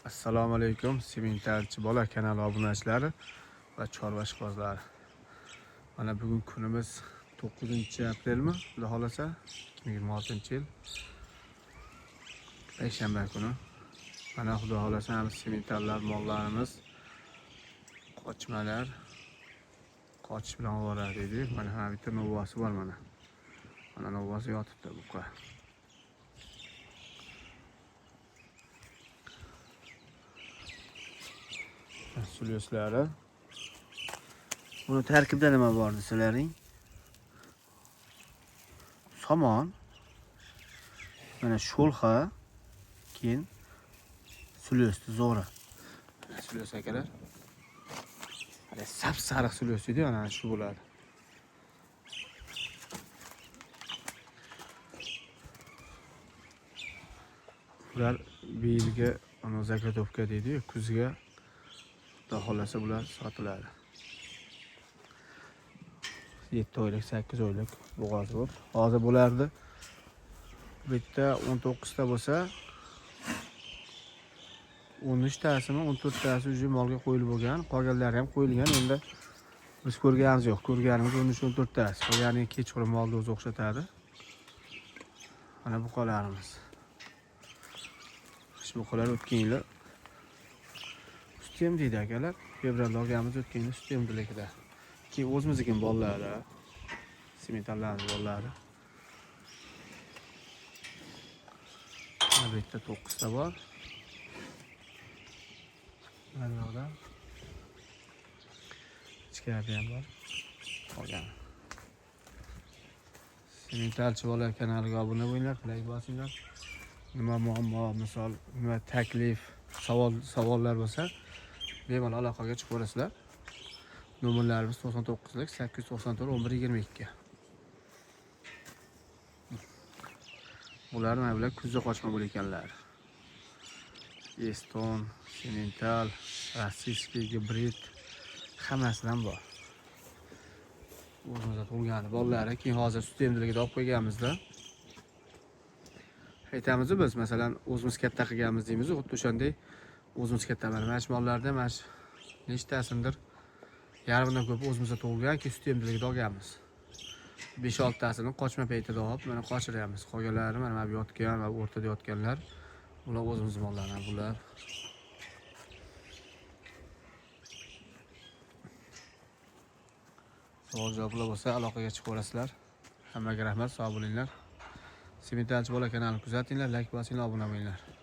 Assalomu alaykum, Semintarchi bola kanali obunachilari va chorva ishqibozlari. Mana bugun kunimiz 9-aprelmi, Xudo xolasa 2026-yil payshanba kuni. Mana Xudo xolasa ham semintarlar mollarimiz qochmalar qochish bilan ovora deydi. Mana ha bitta novvasi bor mana. Mana novvasi yotibdi buqa. Sulyuslari. Buni tarkibida nima bor desalaring? Somon, mana sho'lxa, keyin sulyusni zo'ri. Sulyus akalar. Hali sap-sariq sulyus edi, ana shu bo'ladi. Bular bir yilga ana zakotovka deydi, kuzga Xudo xolasa bular sotiladi. 7 oylik, 8 oylik bo'g'oz bor. Hozir bo'lardi. Bitta 19 ta bo'lsa, 13 tasimi, 14 tasi уже molga qo'yilib bo'lgan, qolganlari ham qo'yilgan. Endi biz ko'rganimiz yo'q. Ko'rganimiz 13-14 tasi. Ya'ni kechqurun molni o'zi o'xshatadi. Mana bu qolarimiz. Shu qolar o'tgan yili sutem deydi akalar. Fevralda olganimiz o'tgan yili sutemdilikda. Keyin o'zimizning bolalari, sementarlarning bolalari. Mana bu yerda 9 ta bor. Mana yoqda ichkarida ham bor. Qolgan. Sementarchi bola kanaliga obuna bo'linglar, like bosinglar. Nima muammo, misol, nima taklif, savollar bo'lsa, bemalol aloqaga chiqaverasizlar. Nomerlarimiz 99lik 894 1122. Ular mana bular kuzda qochma bo'layotganlar. Eston, semental, rossiyskiy gibrid hammasidan bor. O'zimizda tug'ilgan bolalari, keyin hozir sut emdiligida olib qo'yganmizda. Aytamiz biz, masalan, o'zimiz katta qilganmiz deymiz, xuddi o'shanday o'zimiz katta mana shu mollarda mana nechtasidir yarmidan ko'p o'zimizda tug'ilgan, keyin sut emdiligida olganmiz. 5-6 tasini qochma paytida olib, mana qochiryapmiz. Qolganlari mana bu yotgan va o'rtada yotganlar, ular o'zimiz mollardan bular. Savol-javoblar bo'lsa aloqaga chiqaverasizlar. Hammaga rahmat, sog' bo'linglar. Sementarchi bola kanalini kuzatinglar, like bosinglar, obuna bo'linglar.